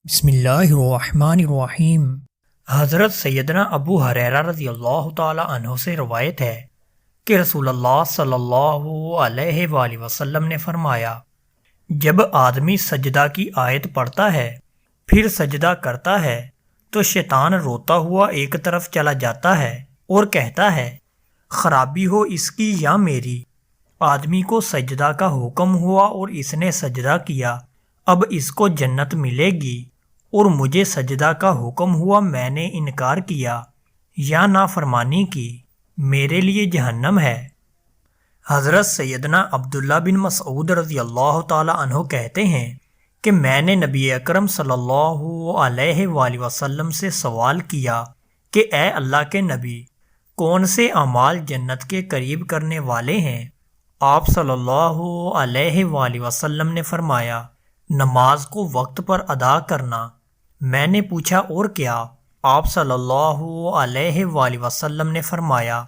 بسم اللہ الرحمن الرحیم۔ حضرت سیدنا ابو ہریرہ رضی اللہ تعالی عنہ سے روایت ہے کہ رسول اللہ صلی اللہ علیہ وآلہ وسلم نے فرمایا، جب آدمی سجدہ کی آیت پڑھتا ہے پھر سجدہ کرتا ہے تو شیطان روتا ہوا ایک طرف چلا جاتا ہے اور کہتا ہے، خرابی ہو اس کی یا میری۔ آدمی کو سجدہ کا حکم ہوا اور اس نے سجدہ کیا، اب اس کو جنت ملے گی، اور مجھے سجدہ کا حکم ہوا میں نے انکار کیا یا نافرمانی کی، میرے لیے جہنم ہے۔ حضرت سیدنا عبداللہ بن مسعود رضی اللہ تعالی عنہ کہتے ہیں کہ میں نے نبی اکرم صلی اللہ علیہ وآلہ وسلم سے سوال کیا کہ اے اللہ کے نبی، کون سے اعمال جنت کے قریب کرنے والے ہیں؟ آپ صلی اللہ علیہ وآلہ وسلم نے فرمایا، نماز کو وقت پر ادا کرنا۔ میں نے پوچھا اور کیا؟ آپ صلی اللہ علیہ وآلہ وسلم نے فرمایا،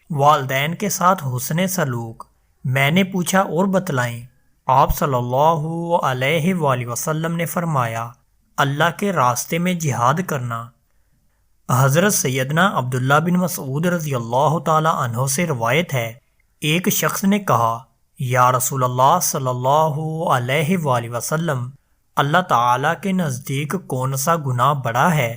والدین کے ساتھ حسن سلوک۔ میں نے پوچھا اور بتلائیں؟ آپ صلی اللہ علیہ وآلہ وسلم نے فرمایا، اللہ کے راستے میں جہاد کرنا۔ حضرت سیدنا عبداللہ بن مسعود رضی اللہ تعالی عنہ سے روایت ہے، ایک شخص نے کہا، یا رسول اللہ صلی اللہ علیہ وآلہ وسلم، اللہ تعالیٰ کے نزدیک کون سا گناہ بڑا ہے؟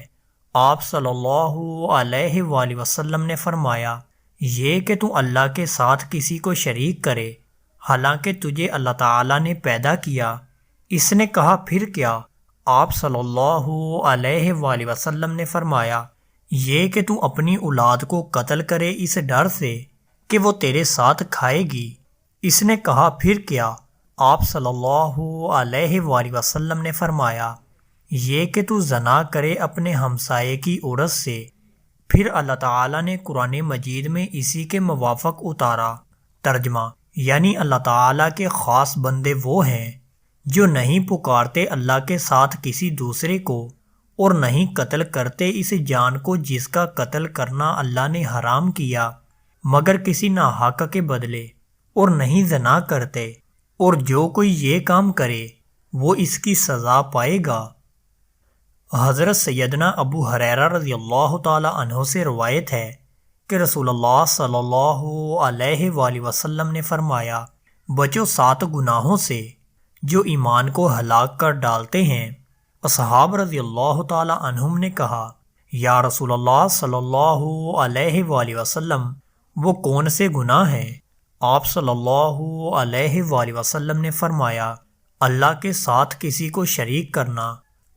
آپ صلی اللہ علیہ وآلہ وسلم نے فرمایا، یہ کہ تو اللہ کے ساتھ کسی کو شریک کرے حالانکہ تجھے اللہ تعالیٰ نے پیدا کیا۔ اس نے کہا، پھر کیا؟ آپ صلی اللہ علیہ وآلہ وسلم نے فرمایا، یہ کہ تو اپنی اولاد کو قتل کرے اس ڈر سے کہ وہ تیرے ساتھ کھائے گی۔ اس نے کہا، پھر کیا؟ آپ صلی اللہ علیہ وآلہ وسلم نے فرمایا، یہ کہ تو زنا کرے اپنے ہمسائے کی عورت سے۔ پھر اللہ تعالیٰ نے قرآن مجید میں اسی کے موافق اتارا۔ ترجمہ، یعنی اللہ تعالیٰ کے خاص بندے وہ ہیں جو نہیں پکارتے اللہ کے ساتھ کسی دوسرے کو اور نہیں قتل کرتے اس جان کو جس کا قتل کرنا اللہ نے حرام کیا مگر کسی ناحق کے بدلے، اور نہیں زنا کرتے، اور جو کوئی یہ کام کرے وہ اس کی سزا پائے گا۔ حضرت سیدنا ابو ہریرہ رضی اللہ تعالی عنہ سے روایت ہے کہ رسول اللہ صلی اللہ علیہ وآلہ وسلم نے فرمایا، بچو 7 گناہوں سے جو ایمان کو ہلاک کر ڈالتے ہیں۔ اصحاب رضی اللہ تعالی عنہم نے کہا، یا رسول اللہ صلی اللہ علیہ وآلہ وسلم، وہ کون سے گناہ ہیں؟ آپ صلی اللہ علیہ وآلہ وسلم نے فرمایا، اللہ کے ساتھ کسی کو شریک کرنا،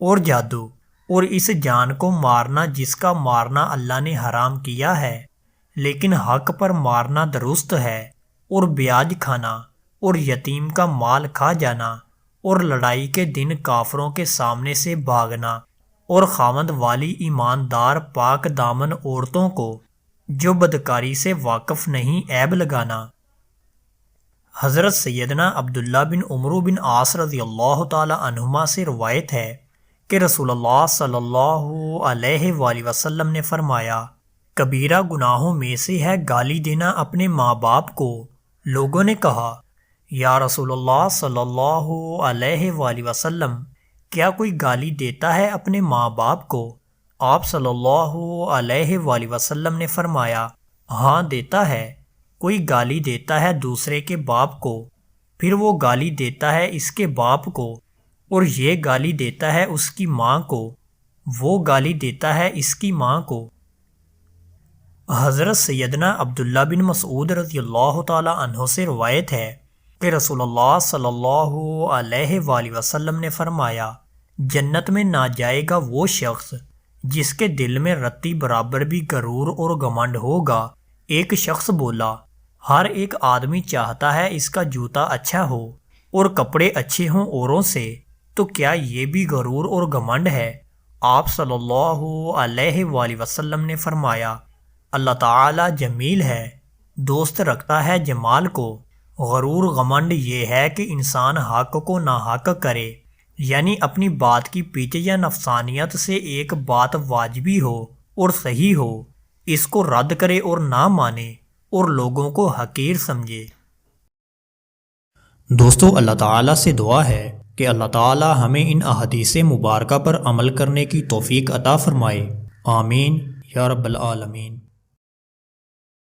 اور جادو، اور اس جان کو مارنا جس کا مارنا اللہ نے حرام کیا ہے لیکن حق پر مارنا درست ہے، اور بیاج کھانا، اور یتیم کا مال کھا جانا، اور لڑائی کے دن کافروں کے سامنے سے بھاگنا، اور خاوند والی ایماندار پاک دامن عورتوں کو جو بدکاری سے واقف نہیں عیب لگانا۔ حضرت سیدنا عبداللہ بن عمرو بن عاص رضی اللہ تعالی عنہما سے روایت ہے کہ رسول اللہ صلی اللہ علیہ وآلہ وسلم نے فرمایا، کبیرہ گناہوں میں سے ہے گالی دینا اپنے ماں باپ کو۔ لوگوں نے کہا، یا رسول اللہ صلی اللہ علیہ وآلہ وسلم، کیا کوئی گالی دیتا ہے اپنے ماں باپ کو؟ آپ صلی اللہ علیہ وآلہ وسلم نے فرمایا، ہاں دیتا ہے۔ کوئی گالی دیتا ہے دوسرے کے باپ کو، پھر وہ گالی دیتا ہے اس کے باپ کو، اور یہ گالی دیتا ہے اس کی ماں کو، وہ گالی دیتا ہے اس کی ماں کو۔ حضرت سیدنا عبداللہ بن مسعود رضی اللہ تعالی عنہ سے روایت ہے کہ رسول اللہ صلی اللہ علیہ وآلہ وسلم نے فرمایا، جنت میں نہ جائے گا وہ شخص جس کے دل میں رتی برابر بھی غرور اور گھمنڈ ہوگا۔ ایک شخص بولا، ہر ایک آدمی چاہتا ہے اس کا جوتا اچھا ہو اور کپڑے اچھے ہوں اوروں سے، تو کیا یہ بھی غرور اور گھمنڈ ہے؟ آپ صلی اللہ علیہ وآلہ وسلم نے فرمایا، اللہ تعالی جمیل ہے، دوست رکھتا ہے جمال کو۔ غرور گھمنڈ یہ ہے کہ انسان حق کو ناحق کرے، یعنی اپنی بات کی پیچھے یا نفسانیت سے ایک بات واجبی ہو اور صحیح ہو اس کو رد کرے اور نہ مانے اور لوگوں کو حقیر سمجھے۔ دوستو، اللہ تعالیٰ سے دعا ہے کہ اللہ تعالی ہمیں ان احادیث مبارکہ پر عمل کرنے کی توفیق عطا فرمائے۔ آمین یا رب العالمین۔